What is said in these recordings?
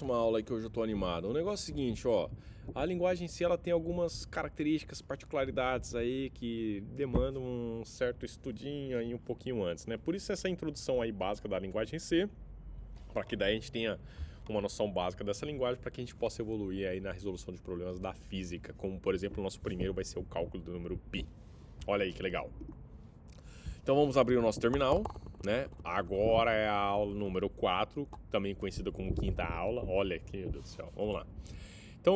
Uma aula aí que hoje eu tô animado. O negócio é o seguinte, ó, a linguagem em si ela tem algumas características, particularidades aí que demandam um certo estudinho aí um pouquinho antes, né? Por isso essa introdução aí básica da linguagem em C, para que daí a gente tenha uma noção básica dessa linguagem para que a gente possa evoluir aí na resolução de problemas da física, como por exemplo o nosso primeiro vai ser o cálculo do número π. Olha aí que legal. Então vamos abrir o nosso terminal, né? Agora é a aula número 4, também conhecida como quinta aula. Olha aqui, meu Deus do céu. Vamos lá. Então,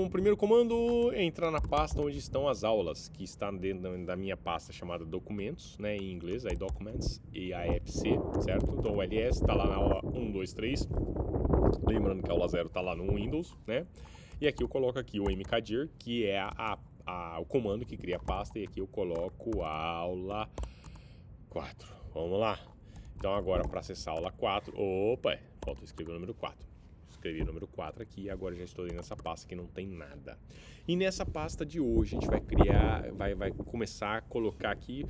o primeiro comando é entrar na pasta onde estão as aulas, que está dentro da minha pasta chamada documentos, né, em inglês, aí documents e AFC, certo? Então o LS está lá na aula 1, 2, 3. Lembrando que a aula 0 está lá no Windows, né? E aqui eu coloco aqui o mkdir, que é o comando que cria a pasta, e aqui eu coloco a aula 4. Vamos lá. Então agora para acessar a aula 4, opa, falta escrever o número 4. Escrevi o número 4 aqui e agora já estou nessa pasta que não tem nada. E nessa pasta de hoje a gente vai criar, vai começar a colocar aqui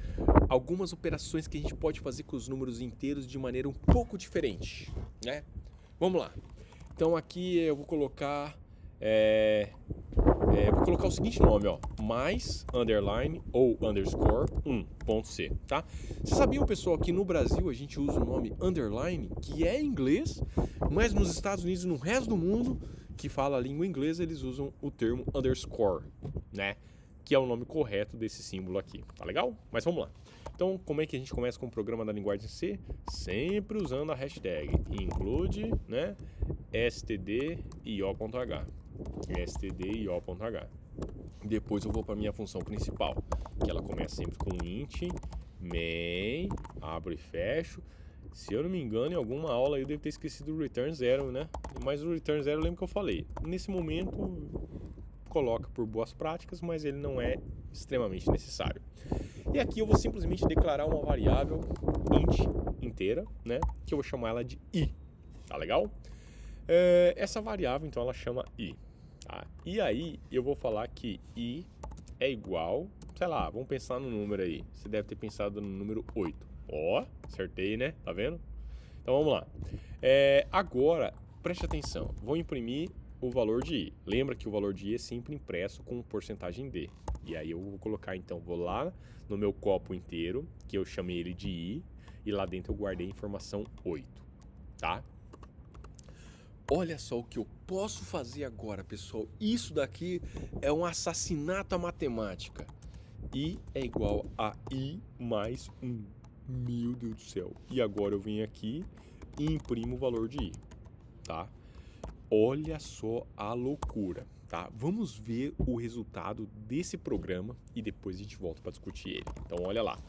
algumas operações que a gente pode fazer com os números inteiros de maneira um pouco diferente, né? Vamos lá. Então aqui eu vou colocar o seguinte nome, ó, mais, underline ou underscore 1.c, tá? Vocês sabiam, pessoal, que no Brasil a gente usa o nome underline, que é inglês, mas nos Estados Unidos e no resto do mundo que fala a língua inglesa, eles usam o termo underscore, né? Que é o nome correto desse símbolo aqui, tá legal? Mas vamos lá. Então, como é que a gente começa com o programa da linguagem C? Sempre usando a hashtag include, né, stdio.h. stdio.h. Depois eu vou para minha função principal, que ela começa sempre com int, main, abro e fecho. Se eu não me engano, em alguma aula eu devo ter esquecido o return zero, né? Mas o return zero eu lembro que eu falei. Nesse momento, coloca por boas práticas, mas ele não é extremamente necessário. E aqui eu vou simplesmente declarar uma variável int inteira, né? Que eu vou chamar ela de i, tá legal? Essa variável, então, ela chama i. Tá? E aí eu vou falar que i é igual, sei lá, vamos pensar no número aí. Você deve ter pensado no número 8. Ó, acertei, né? Tá vendo? Então vamos lá. Agora, preste atenção. Vou imprimir o valor de i. Lembra que o valor de i é sempre impresso com porcentagem d. E aí eu vou colocar, então, vou lá no meu copo inteiro, que eu chamei ele de i, e lá dentro eu guardei a informação 8, tá? Olha só o que eu posso fazer agora, pessoal. Isso daqui é um assassinato à matemática. I é igual a i mais 1. Meu Deus do céu. E agora eu venho aqui e imprimo o valor de i, tá? Olha só a loucura, tá? Vamos ver o resultado desse programa e depois a gente volta para discutir ele. Então olha lá.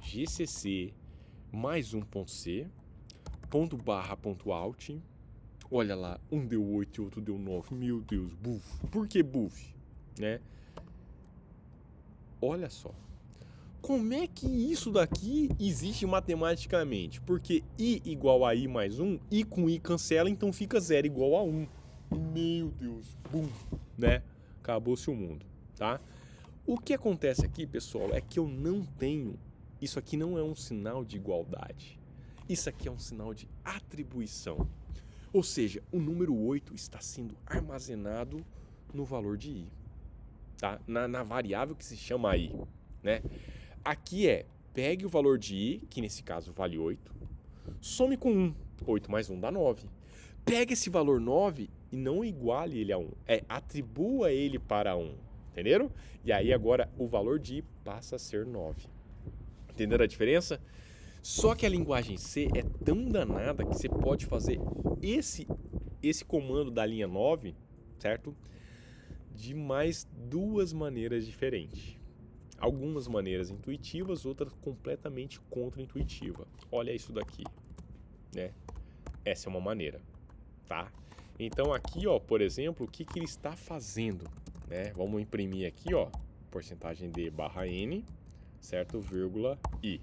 GCC mais 1.c, ponto barra ponto alt. Olha lá, um deu 8 e outro deu 9. Meu Deus, buf. Por que buf? Né? Olha só. Como é que isso daqui existe matematicamente? Porque i igual a i mais 1, i com i cancela, então fica 0 igual a 1. Meu Deus, bum, né? Acabou-se o mundo, tá? O que acontece aqui, pessoal, é que eu não tenho... Isso aqui não é um sinal de igualdade. Isso aqui é um sinal de atribuição. Ou seja, o número 8 está sendo armazenado no valor de i, tá? Na variável que se chama i, né? Aqui pegue o valor de i, que nesse caso vale 8, some com 1. 8 mais 1 dá 9. Pegue esse valor 9 e não iguale ele a 1. Atribua ele para 1. Entenderam? E aí agora o valor de i passa a ser 9. Entenderam a diferença? Só que a linguagem C é tão danada que você pode fazer esse comando da linha 9, certo? De mais duas maneiras diferentes. Algumas maneiras intuitivas, outras completamente contra-intuitiva. Olha isso daqui, né? Essa é uma maneira, tá? Então aqui, ó, por exemplo, o que ele está fazendo, né? Vamos imprimir aqui, ó, porcentagem d barra n, certo? Vírgula i,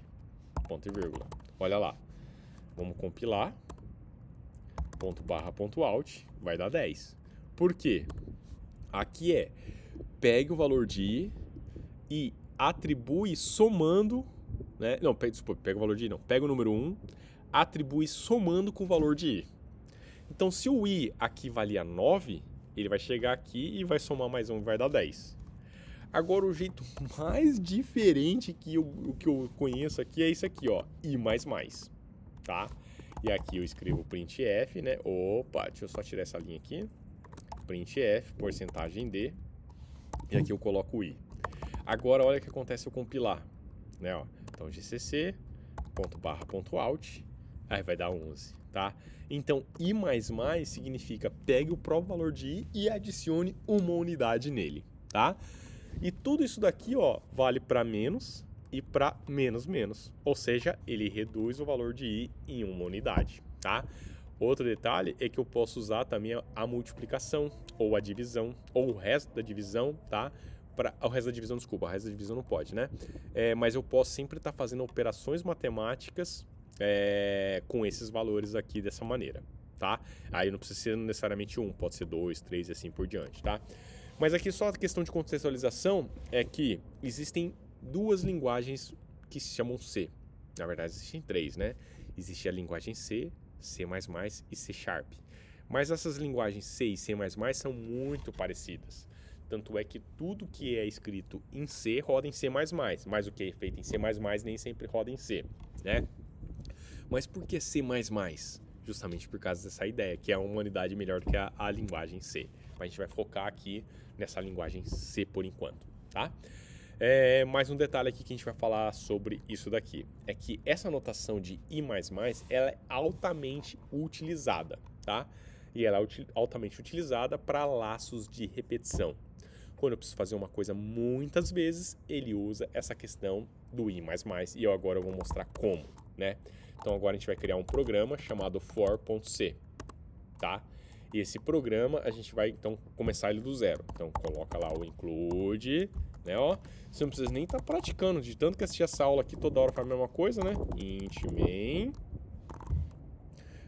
ponto e vírgula. Olha lá. Vamos compilar. Ponto barra ponto alt, vai dar 10. Por quê? Aqui pegue o valor de i e atribui somando, né? Não, desculpa, pega o valor de i, não. Pega o número 1, atribui somando com o valor de i. Então, se o i aqui valia 9, ele vai chegar aqui e vai somar mais 1 e vai dar 10. Agora, o jeito mais diferente que eu conheço aqui é isso aqui, ó, i++, tá? E aqui eu escrevo printf, né? Opa, deixa eu só tirar essa linha aqui. Printf, porcentagem d, e aqui eu coloco o i. Agora, olha o que acontece se eu compilar, né? Ó. Então, gcc.barra.out, aí vai dar 11, tá? Então, i++ significa pegue o próprio valor de i e adicione uma unidade nele, tá? E tudo isso daqui, ó, vale para menos e para menos menos. Ou seja, ele reduz o valor de i em uma unidade, tá? Outro detalhe é que eu posso usar também a multiplicação, ou a divisão, ou o resto da divisão, tá? O resto da divisão, desculpa, o resto da divisão não pode, né? Mas eu posso sempre estar fazendo operações matemáticas com esses valores aqui dessa maneira, tá? Aí não precisa ser necessariamente 1, pode ser 2, 3 e assim por diante, tá? Mas aqui só a questão de contextualização é que existem duas linguagens que se chamam C. Na verdade, existem 3, né? Existe a linguagem C, C++ e C#. Mas essas linguagens C e C++ são muito parecidas. Tanto é que tudo que é escrito em C roda em C++, mas o que é feito em C++ nem sempre roda em C, né? Mas por que C++? Justamente por causa dessa ideia, que é uma unidade melhor do que a linguagem C. Mas a gente vai focar aqui nessa linguagem C por enquanto, tá? Mais um detalhe aqui que a gente vai falar sobre isso daqui, é que essa notação de i++, ela é altamente utilizada, tá? E ela é altamente utilizada para laços de repetição. Quando eu preciso fazer uma coisa muitas vezes, ele usa essa questão do i++, e agora eu vou mostrar como, né? Então agora a gente vai criar um programa chamado for.c, tá? E esse programa a gente vai então começar ele do zero. Então coloca lá o include, né, ó. Você não precisa nem estar praticando, de tanto que assistir essa aula aqui toda hora faz a mesma coisa, né? Int main.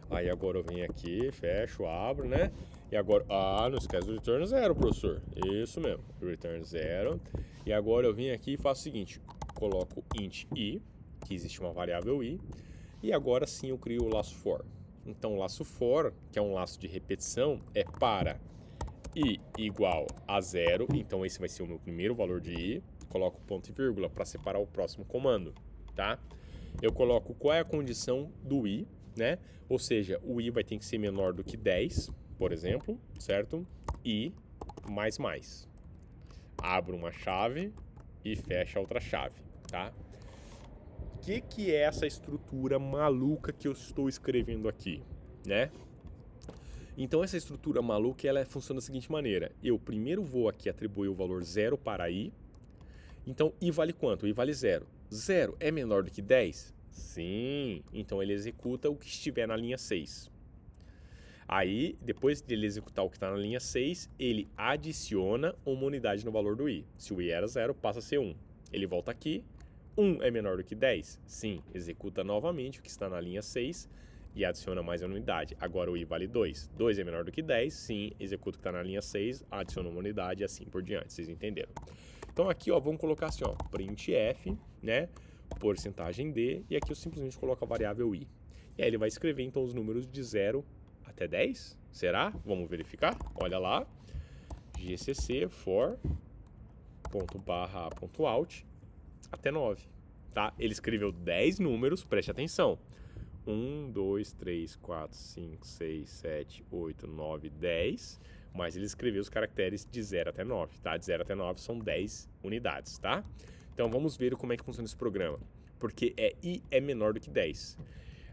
Aí agora eu venho aqui, fecho, abro, né? E agora, não esquece do return 0, professor. Isso mesmo, return 0. E agora eu venho aqui e faço o seguinte, coloco int i, que existe uma variável i, e agora sim eu crio o laço for. Então o laço for, que é um laço de repetição, é para i igual a 0, então esse vai ser o meu primeiro valor de i, coloco ponto e vírgula para separar o próximo comando, tá? Eu coloco qual é a condição do i, né? Ou seja, o i vai ter que ser menor do que 10, por exemplo, certo? I mais. Abro uma chave e fecho a outra chave, tá? O que é essa estrutura maluca que eu estou escrevendo aqui, né? Então essa estrutura maluca, ela funciona da seguinte maneira. Eu primeiro vou aqui atribuir o valor 0 para i. Então i vale quanto? I vale 0. 0 é menor do que 10? Sim. Então ele executa o que estiver na linha 6. Aí, depois de ele executar o que está na linha 6, ele adiciona uma unidade no valor do i. Se o i era 0, passa a ser 1. Ele volta aqui. 1 é menor do que 10? Sim. Executa novamente o que está na linha 6 e adiciona mais uma unidade. Agora o i vale 2. 2 é menor do que 10? Sim. Executa o que está na linha 6, adiciona uma unidade e assim por diante. Vocês entenderam? Então aqui, ó, vamos colocar assim, ó, printf, né, porcentagem d, e aqui eu simplesmente coloco a variável i. E aí ele vai escrever então os números de 0 até 10. Será? Vamos verificar? Olha lá. gcc for.barra.out até 9, tá? Ele escreveu 10 números, preste atenção. 1, 2, 3, 4, 5, 6, 7, 8, 9, 10. Mas ele escreveu os caracteres de 0 até 9, tá? De 0 até 9 são 10 unidades, tá? Então vamos ver como é que funciona esse programa. Porque i é menor do que 10.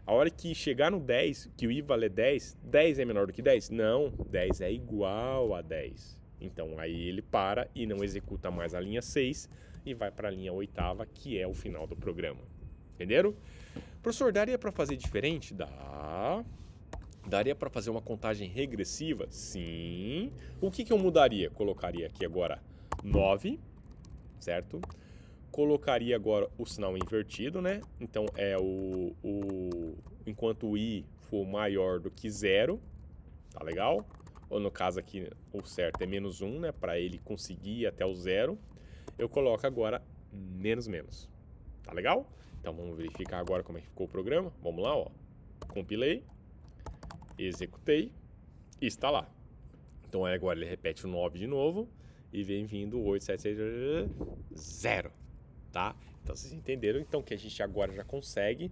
A hora que chegar no 10, que o i vale 10, 10 é menor do que 10? Não, 10 é igual a 10. Então aí ele para e não executa mais a linha 6 e vai para a linha 8ª, que é o final do programa. Entenderam? Professor, daria para fazer diferente? Dá. Daria para fazer uma contagem regressiva? Sim. O que eu mudaria? Colocaria aqui agora 9, certo? Colocaria agora o sinal invertido, né? Então é enquanto o i for maior do que 0, tá legal? Ou no caso aqui o certo é menos 1, né? Para ele conseguir ir até o 0, eu coloco agora menos. Tá legal? Então vamos verificar agora como é que ficou o programa. Vamos lá, ó. Compilei. executei e está lá. Então agora ele repete o 9 de novo e vem vindo 8, 7, 6, 0, tá? Então vocês entenderam então que a gente agora já consegue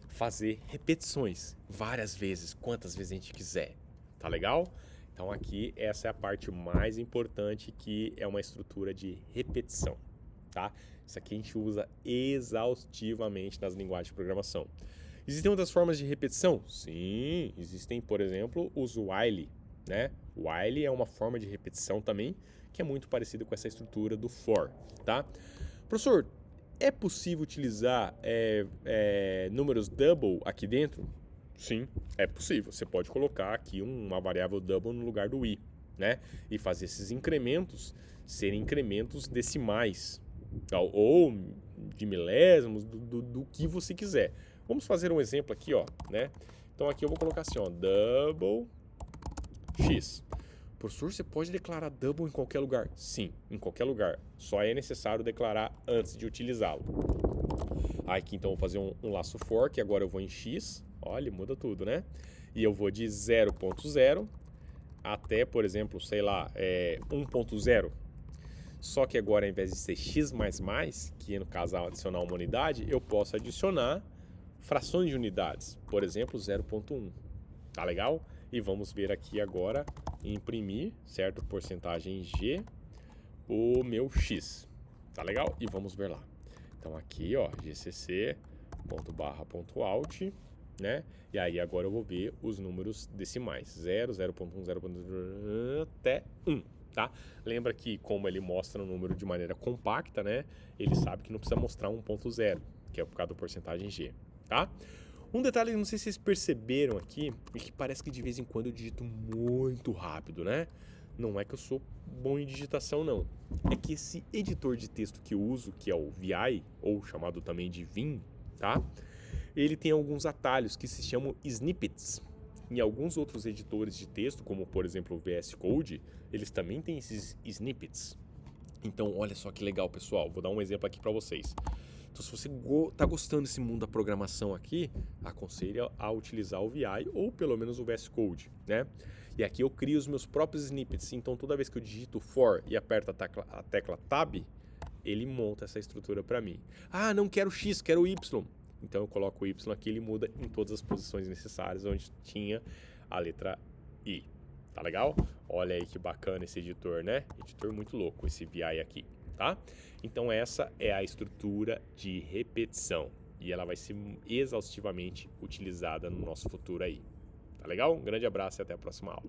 fazer repetições várias vezes, quantas vezes a gente quiser, tá legal? Então aqui essa é a parte mais importante, que é uma estrutura de repetição, tá? Isso aqui a gente usa exaustivamente nas linguagens de programação. Existem outras formas de repetição? Sim, existem, por exemplo, os while, né? While é uma forma de repetição também que é muito parecida com essa estrutura do for, tá? Professor, é possível utilizar números double aqui dentro? Sim, é possível. Você pode colocar aqui uma variável double no lugar do i, né? E fazer esses incrementos serem incrementos decimais, ou de milésimos, do que você quiser. Vamos fazer um exemplo aqui, ó, né? Então aqui eu vou colocar assim, ó, double x. Professor, você pode declarar double em qualquer lugar? Sim, em qualquer lugar. Só é necessário declarar antes de utilizá-lo. Aqui então eu vou fazer um laço for, que agora eu vou em x. Olha, muda tudo, né? E eu vou de 0.0 até, por exemplo, sei lá, 1.0. Só que agora, ao invés de ser x++, que no caso adicionar uma unidade, eu posso adicionar frações de unidades. Por exemplo, 0.1. Tá legal? E vamos ver aqui agora, imprimir, certo? Porcentagem G, o meu x. Tá legal? E vamos ver lá. Então aqui, ó, gcc.barra.alt, né? E aí agora eu vou ver os números decimais. 0, 0.1, 0.1 até 1, tá? Lembra que como ele mostra o número de maneira compacta, né? Ele sabe que não precisa mostrar 1.0, que é por causa da porcentagem G, tá? Um detalhe, não sei se vocês perceberam aqui, é que parece que de vez em quando eu digito muito rápido, né? Não é que eu sou bom em digitação, não. É que esse editor de texto que eu uso, que é o VI, ou chamado também de Vim, tá? Ele tem alguns atalhos que se chamam snippets. Em alguns outros editores de texto, como por exemplo o VS Code, eles também têm esses snippets. Então, olha só que legal, pessoal. Vou dar um exemplo aqui para vocês. Então, se você está gostando desse mundo da programação aqui, aconselho a utilizar o VI ou pelo menos o VS Code, né? E aqui eu crio os meus próprios snippets. Então, toda vez que eu digito for e aperto a tecla Tab, ele monta essa estrutura para mim. Ah, não quero X, quero Y. Então, eu coloco o Y aqui, ele muda em todas as posições necessárias onde tinha a letra I. Tá legal? Olha aí que bacana esse editor, né? Editor muito louco, esse VI aqui. Tá? Então essa é a estrutura de repetição e ela vai ser exaustivamente utilizada no nosso futuro aí. Tá legal? Um grande abraço e até a próxima aula.